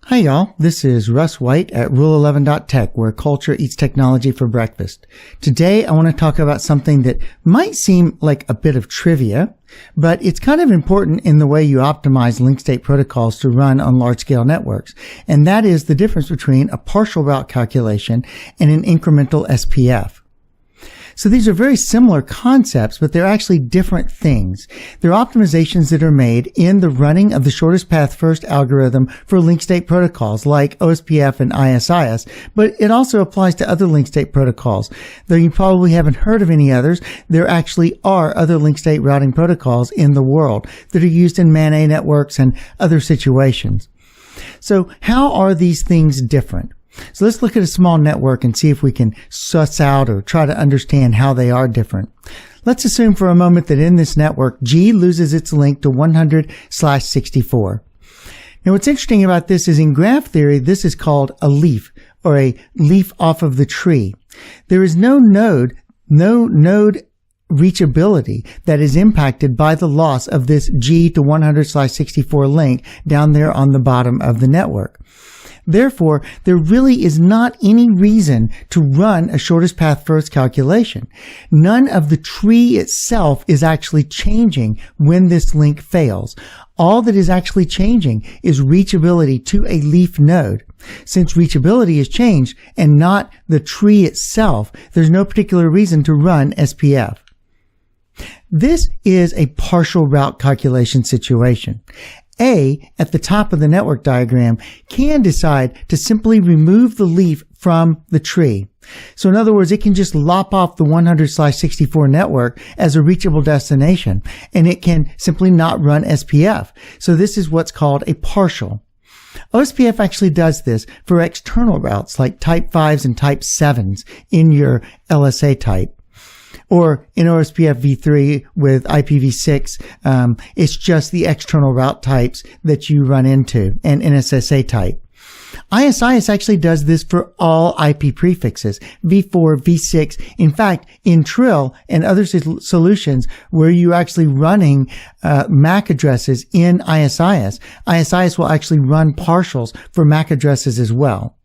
Hi y'all, this is Russ White at Rule11.Tech, where culture eats technology for breakfast. Today I want to talk about something that might seem like a bit of trivia, but it's kind of important in the way you optimize link state protocols to run on large-scale networks, and that is the difference between a partial route calculation and an incremental SPF. So these are very similar concepts, but they're actually different things. They're optimizations that are made in the running of the shortest path first algorithm for link state protocols like OSPF and ISIS, but it also applies to other link state protocols. Though you probably haven't heard of any others, there actually are other link state routing protocols in the world that are used in MAN-A networks and other situations. So how are these things different? So let's look at a small network and see if we can suss out or try to understand how they are different. Let's assume for a moment that in this network, G loses its link to 100/64. Now what's interesting about this is in graph theory, this is called a leaf, or a leaf off of the tree. There is no node reachability that is impacted by the loss of this G to 100/64 link down there on the bottom of the network. Therefore, there really is not any reason to run a shortest path first calculation. None of the tree itself is actually changing when this link fails. All that is actually changing is reachability to a leaf node. Since reachability is changed and not the tree itself, there's no particular reason to run SPF. This is a partial route calculation situation. A, at the top of the network diagram, can decide to simply remove the leaf from the tree. So in other words, it can just lop off the 100/64 network as a reachable destination, and it can simply not run SPF. So this is what's called a partial. OSPF actually does this for external routes like type 5s and type 7s in your LSA type. Or in OSPF v3 with IPv6, it's just the external route types that you run into, and NSSA type. ISIS actually does this for all IP prefixes, v4, v6. In fact, in Trill and other solutions where you're actually running MAC addresses in ISIS, ISIS will actually run partials for MAC addresses as well.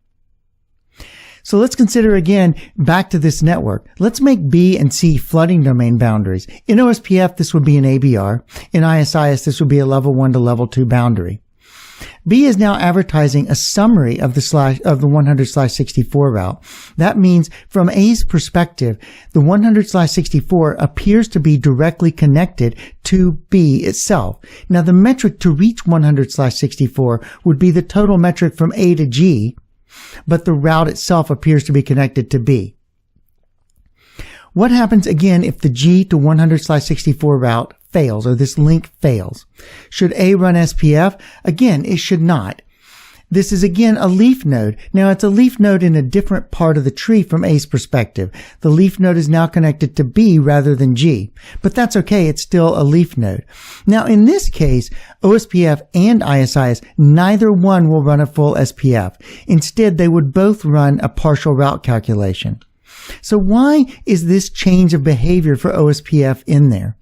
So let's consider again back to this network. Let's make B and C flooding domain boundaries. In OSPF, this would be an ABR. In ISIS, this would be a level 1 to level 2 boundary. B is now advertising a summary of the 100/64 route. That means from A's perspective, the 100/64 appears to be directly connected to B itself. Now the metric to reach 100/64 would be the total metric from A to G, but the route itself appears to be connected to B. What happens again if the G to 100/64 route fails, or this link fails? Should A run SPF? Again, it should not. This is again a leaf node. Now it's a leaf node in a different part of the tree from A's perspective. The leaf node is now connected to B rather than G, but that's okay. It's still a leaf node. Now in this case, OSPF and ISIS, neither one will run a full SPF. Instead, they would both run a partial route calculation. So why is this change of behavior for OSPF in there?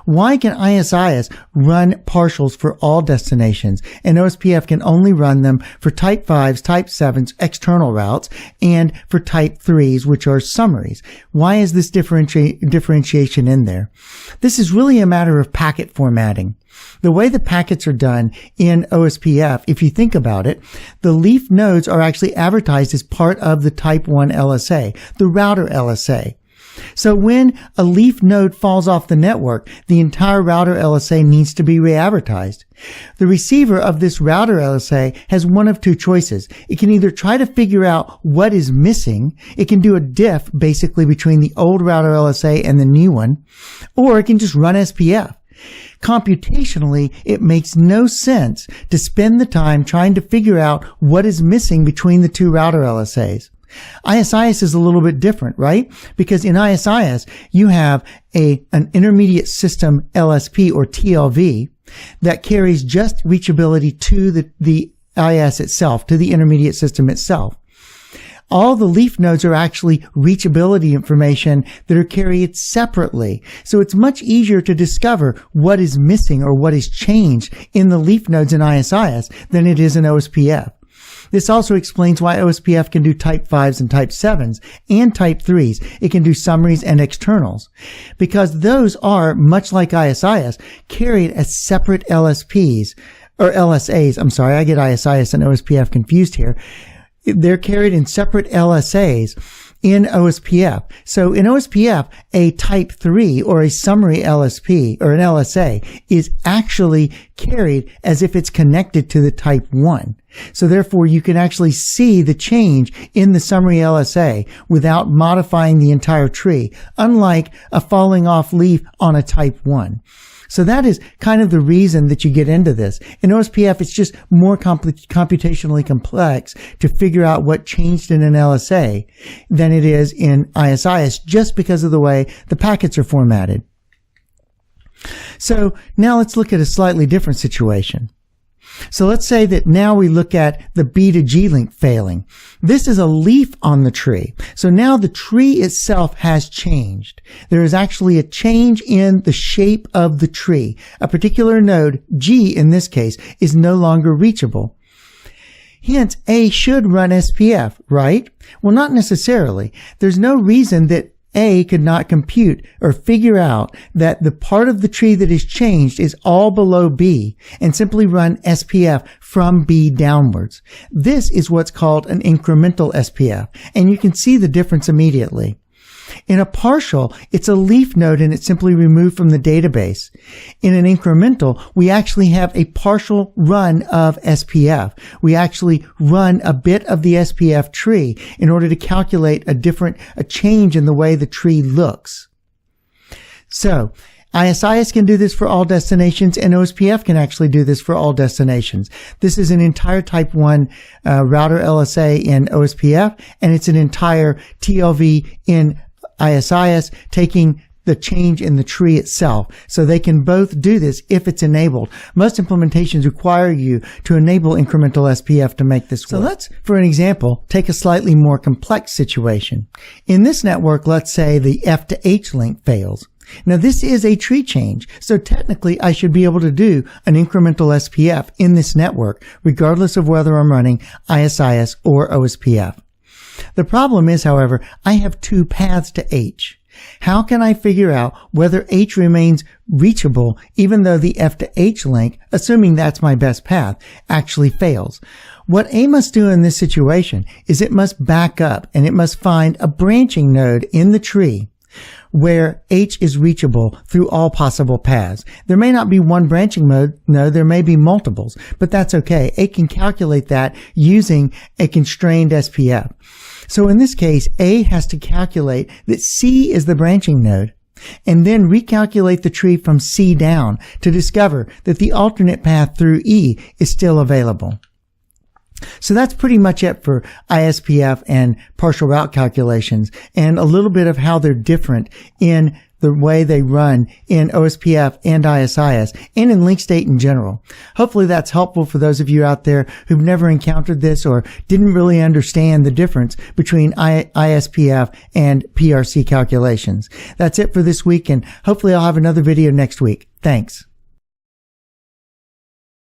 Why can ISIS run partials for all destinations and OSPF can only run them for type 5s, type 7s, external routes, and for type 3s, which are summaries? Why is this differentiation in there? This is really a matter of packet formatting. The way the packets are done in OSPF, if you think about it, the leaf nodes are actually advertised as part of the type 1 LSA, the router LSA. So when a leaf node falls off the network, the entire router LSA needs to be re-advertised. The receiver of this router LSA has one of two choices. It can either try to figure out what is missing. It can do a diff basically between the old router LSA and the new one, or it can just run SPF. Computationally, it makes no sense to spend the time trying to figure out what is missing between the two router LSAs. ISIS is a little bit different, right? Because in ISIS, you have an intermediate system LSP or TLV that carries just reachability to the IS itself, to the intermediate system itself. All the leaf nodes are actually reachability information that are carried separately. So it's much easier to discover what is missing or what is changed in the leaf nodes in ISIS than it is in OSPF. This also explains why OSPF can do type 5s and type 7s and type 3s. It can do summaries and externals because those are, much like ISIS, carried as separate LSPs or LSAs. I'm sorry, I get ISIS and OSPF confused here. They're carried in separate LSAs in OSPF. So in OSPF, a type 3 or a summary LSP or an LSA is actually carried as if it's connected to the type 1. So therefore, you can actually see the change in the summary LSA without modifying the entire tree, unlike a falling off leaf on a type 1. So that is kind of the reason that you get into this. In OSPF, it's just more computationally complex to figure out what changed in an LSA than it is in ISIS, just because of the way the packets are formatted. So now let's look at a slightly different situation. So let's say that now we look at the B to G link failing. This is a leaf on the tree. So now the tree itself has changed. There is actually a change in the shape of the tree. A particular node, G in this case, is no longer reachable. Hence, A should run SPF, right? Well, not necessarily. There's no reason that A could not compute or figure out that the part of the tree that is changed is all below B and simply run SPF from B downwards. This is what's called an incremental SPF, and you can see the difference immediately. In a partial, it's a leaf node and it's simply removed from the database. In an incremental, we actually have a partial run of SPF. We actually run a bit of the SPF tree in order to calculate a change in the way the tree looks. So, ISIS can do this for all destinations, and OSPF can actually do this for all destinations. This is an entire type 1 router LSA in OSPF, and it's an entire TLV in ISIS, taking the change in the tree itself. So they can both do this if it's enabled. Most implementations require you to enable incremental SPF to make this work. So let's, for an example, take a slightly more complex situation. In this network, let's say the F to H link fails. Now this is a tree change, so technically I should be able to do an incremental SPF in this network, regardless of whether I'm running ISIS or OSPF. The problem is, however, I have two paths to H. How can I figure out whether H remains reachable even though the F to H link, assuming that's my best path, actually fails? What A must do in this situation is it must back up and it must find a branching node in the tree where H is reachable through all possible paths. There may not be one branching node, there may be multiples, but that's okay. A can calculate that using a constrained SPF. So in this case, A has to calculate that C is the branching node and then recalculate the tree from C down to discover that the alternate path through E is still available. So that's pretty much it for ISPF and partial route calculations, and a little bit of how they're different in the way they run in OSPF and ISIS and in link state in general. Hopefully that's helpful for those of you out there who've never encountered this or didn't really understand the difference between ISPF and PRC calculations. That's it for this week, and hopefully I'll have another video next week. Thanks.